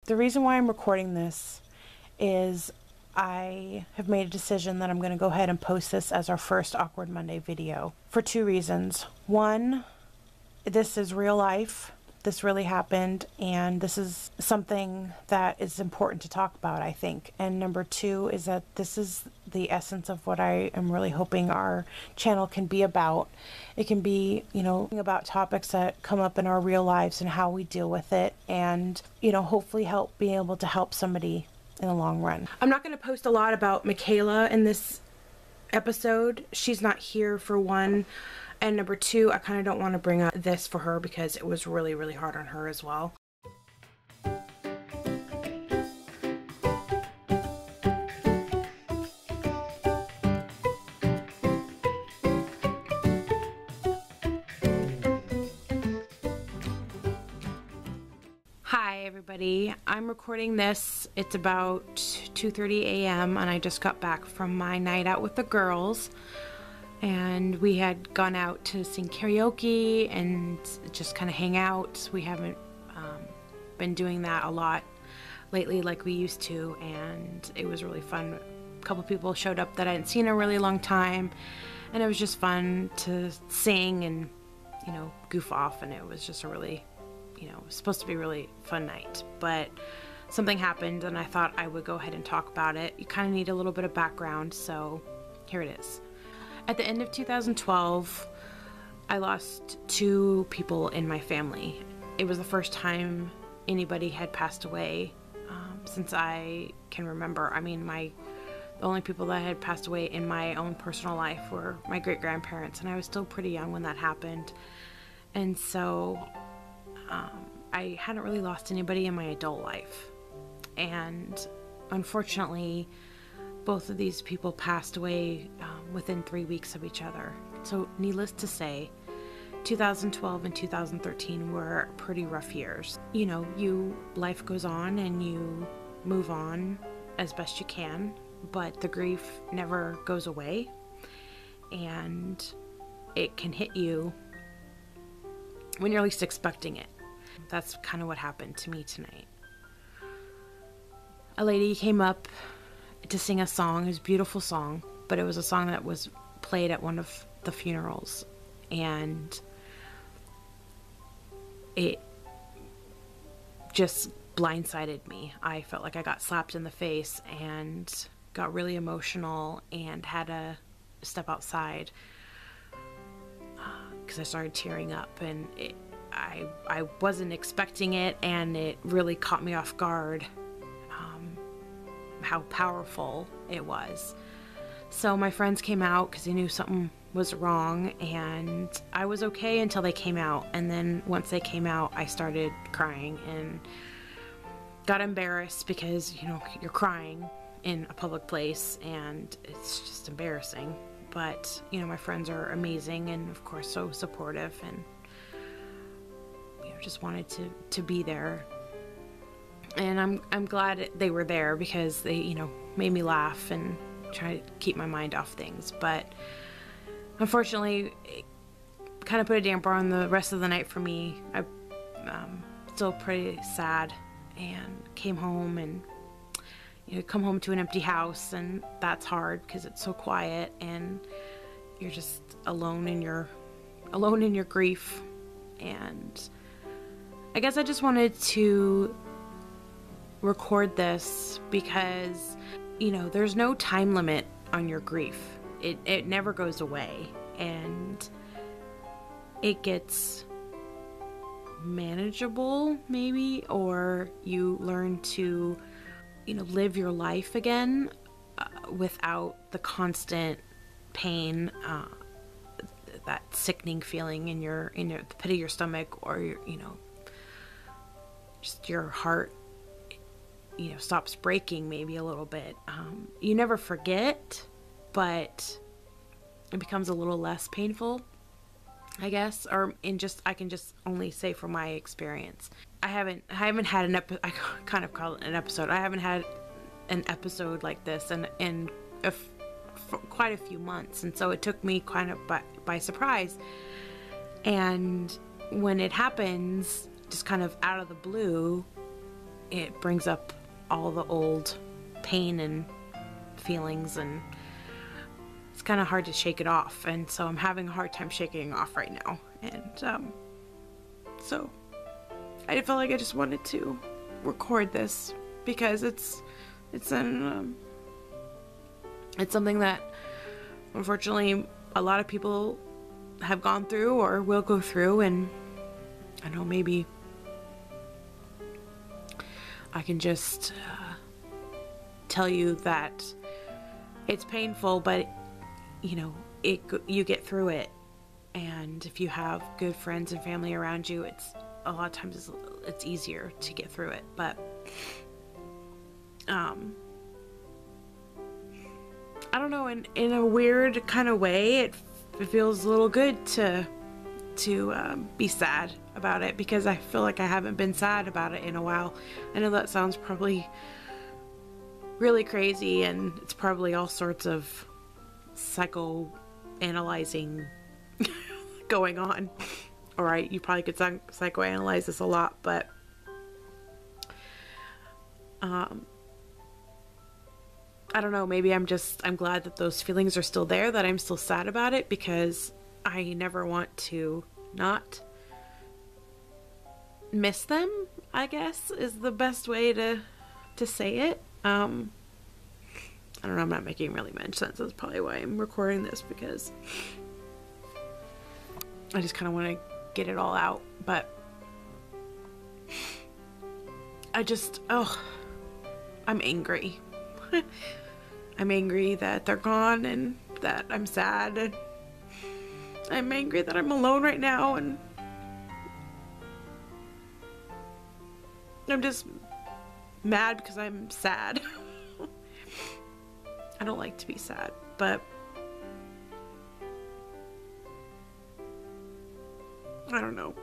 The reason why I'm recording this is I have made a decision that I'm going to go ahead and post this as our first Awkward Monday video for two reasons. One, this is real life. This really happened, and this is something that is important to talk about, I think. And number two is that this is the essence of what I am really hoping our channel can be about. It can be, about topics that come up in our real lives and how we deal with it, and, hopefully be able to help somebody in the long run. I'm not going to post a lot about Michaela in this episode. She's not here, for one. And number two, I kind of don't want to bring up this for her because it was really, really hard on her as well. Hi everybody, I'm recording this. It's about 2:30 a.m. and I just got back from my night out with the girls. And we had gone out to sing karaoke and just kind of hang out. We haven't been doing that a lot lately like we used to, and it was really fun. A couple people showed up that I hadn't seen in a really long time, and it was just fun to sing and, goof off, and it was just a really, it was supposed to be a really fun night. But something happened, and I thought I would go ahead and talk about it. You kind of need a little bit of background, so here it is. At the end of 2012, I lost two people in my family. It was the first time anybody had passed away since I can remember. I mean, the only people that had passed away in my own personal life were my great-grandparents, and I was still pretty young when that happened. And so I hadn't really lost anybody in my adult life. And unfortunately, both of these people passed away within 3 weeks of each other. So needless to say, 2012 and 2013 were pretty rough years. Life goes on and you move on as best you can, but the grief never goes away, and it can hit you when you're least expecting it. That's kind of what happened to me tonight. A lady came up to sing a song. It was a beautiful song, but it was a song that was played at one of the funerals, and it just blindsided me. I felt like I got slapped in the face and got really emotional and had to step outside because I started tearing up, and I wasn't expecting it, and it really caught me off guard how powerful it was. So my friends came out because they knew something was wrong, and I was okay until they came out. And then once they came out, I started crying and got embarrassed because, you're crying in a public place and it's just embarrassing. But, my friends are amazing and of course so supportive, and just wanted to be there. And I'm glad they were there because they, made me laugh and try to keep my mind off things. But unfortunately, it kind of put a damper on the rest of the night for me. I'm still pretty sad, and came home and, come home to an empty house, and that's hard because it's so quiet and you're just alone in your grief. And I guess I just wanted to record this because, there's no time limit on your grief. It never goes away, and it gets manageable maybe, or you learn to, live your life again without the constant pain, that sickening feeling in the pit of your stomach, or just your heart stops breaking maybe a little bit. You never forget, but it becomes a little less painful, I guess. I can just only say from my experience. I haven't had I kind of call it an episode. I haven't had an episode like this in quite a few months, and so it took me kind of by surprise. And when it happens, just kind of out of the blue, it brings up all the old pain and feelings, and it's kind of hard to shake it off. And so I'm having a hard time shaking it off right now. And so I felt like I just wanted to record this because it's something that unfortunately a lot of people have gone through or will go through, and I know maybe I can just tell you that it's painful, but you know, you get through it. And if you have good friends and family around you, it's a lot of times it's easier to get through it. But I don't know, in a weird kind of way, it feels a little good to be sad about it, because I feel like I haven't been sad about it in a while. I know that sounds probably really crazy, and it's probably all sorts of psychoanalyzing going on. Alright, you probably could psychoanalyze this a lot, but I don't know, maybe I'm glad that those feelings are still there, that I'm still sad about it, because I never want to not miss them, I guess, is the best way to say it. I don't know, I'm not making really much sense. That's probably why I'm recording this, because I just kind of want to get it all out. But I'm angry. I'm angry that they're gone, and that I'm sad, and I'm angry that I'm alone right now, and I'm just mad because I'm sad. I don't like to be sad, but I don't know.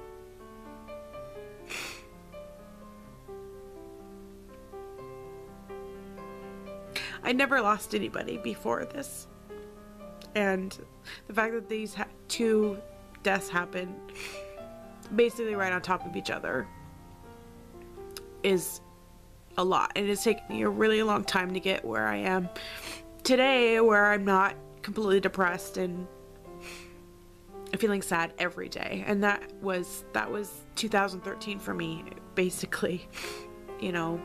I never lost anybody before this, and the fact that these two deaths happened basically right on top of each other is a lot, and it's taken me a really long time to get where I am today, where I'm not completely depressed and feeling sad every day. And that was 2013 for me, basically. You know,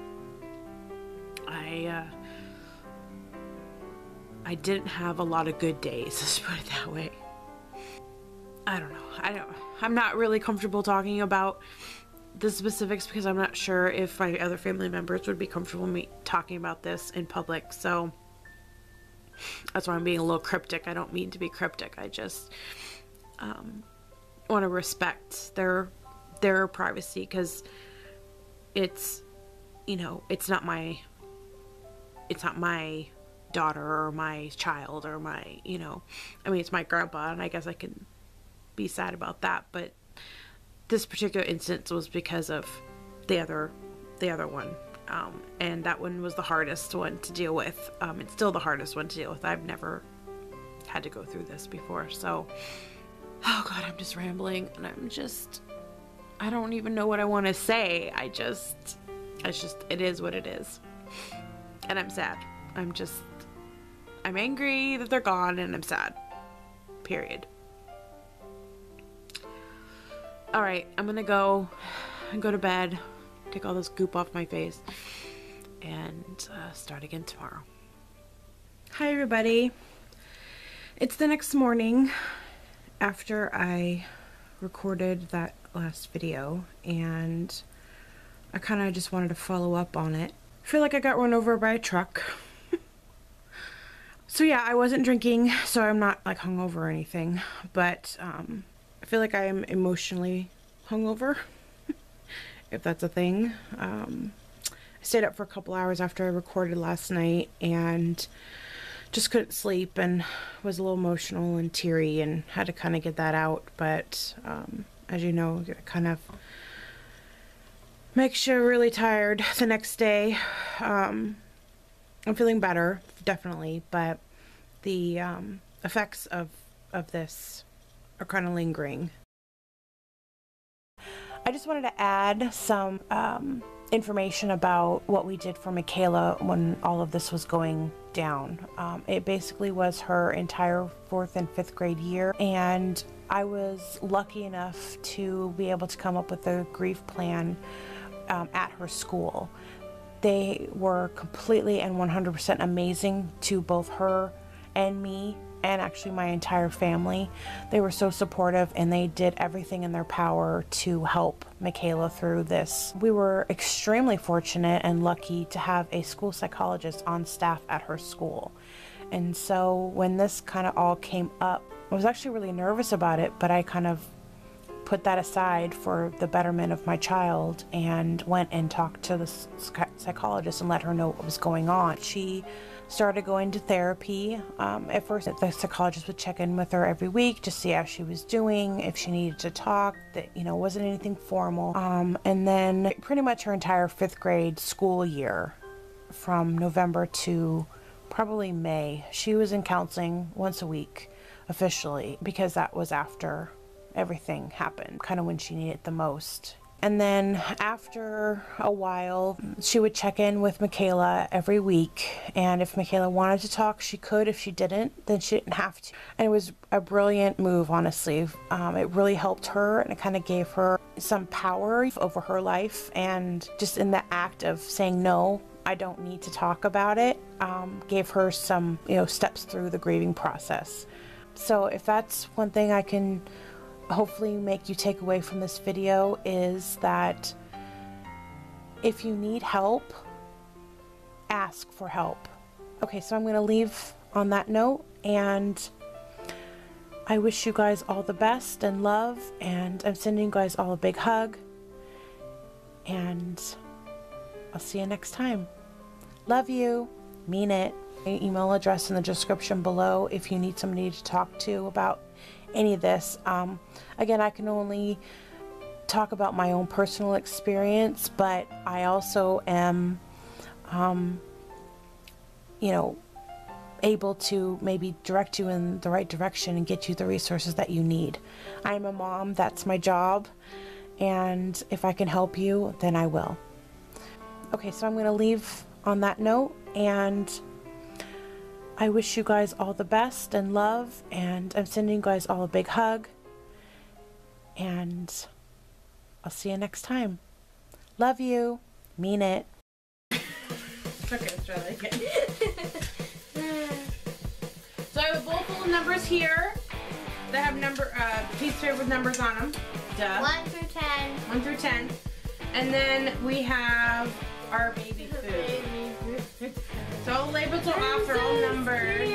I didn't have a lot of good days, let's put it that way. I don't know. I'm not really comfortable talking about the specifics, because I'm not sure if my other family members would be comfortable with me talking about this in public. So that's why I'm being a little cryptic. I don't mean to be cryptic. I just want to respect their privacy, because it's, you know, it's not my daughter or my child or my, you know, I mean, it's my grandpa, and I guess I can be sad about that, but this particular instance was because of the other one, and that one was the hardest one to deal with. It's still the hardest one to deal with. I've never had to go through this before, so oh god, I'm just rambling, and I don't even know what I want to say. It is what it is, and I'm sad. I'm angry that they're gone, and I'm sad, period. Alright, I'm gonna go to bed, take all this goop off my face, and start again tomorrow. Hi everybody. It's the next morning after I recorded that last video, and I kind of just wanted to follow up on it. I feel like I got run over by a truck. So yeah, I wasn't drinking, so I'm not like hungover or anything, but I feel like I am emotionally hungover, if that's a thing. I stayed up for a couple hours after I recorded last night, and just couldn't sleep, and was a little emotional and teary, and had to kind of get that out. But as you know, it kind of makes you really tired the next day. I'm feeling better, definitely, but the effects of this are kind of lingering. I just wanted to add some information about what we did for Michaela when all of this was going down. It basically was her entire 4th and 5th grade year, and I was lucky enough to be able to come up with a grief plan at her school. They were completely and 100% amazing to both her and me, and actually my entire family. They were so supportive, and they did everything in their power to help Michaela through this. We were extremely fortunate and lucky to have a school psychologist on staff at her school. And so when this kind of all came up, I was actually really nervous about it, but I kind of put that aside for the betterment of my child and went and talked to the psychologist and let her know what was going on. She started going to therapy. At first, the psychologist would check in with her every week to see how she was doing, if she needed to talk, that, you know, wasn't anything formal. And then pretty much her entire 5th grade school year, from November to probably May, she was in counseling once a week officially, because that was after everything happened, kind of when she needed it the most. And then after a while, she would check in with Michaela every week, and if Michaela wanted to talk, she could. If she didn't, then she didn't have to. And it was a brilliant move, honestly. It really helped her, and it kind of gave her some power over her life, and just in the act of saying, no, I don't need to talk about it, gave her some, you know, steps through the grieving process. So if that's one thing I can hopefully make you take away from this video, is that if you need help, ask for help. Okay, so I'm going to leave on that note, and I wish you guys all the best and love, and I'm sending you guys all a big hug, and I'll see you next time. Love you. Mean it. My email address in the description below if you need somebody to talk to about any of this. Again, I can only talk about my own personal experience, but I also am, you know, able to maybe direct you in the right direction and get you the resources that you need. I'm a mom, that's my job, and if I can help you, then I will. Okay, so I'm going to leave on that note, and I wish you guys all the best and love, and I'm sending you guys all a big hug, and I'll see you next time. Love you. Mean it. Okay, let's try that again. So I have a bowl full of numbers here that have piece here with numbers on them. Duh. 1 through 10. 1 through 10. And then we have our baby food. So all labels are off, they're all numbered.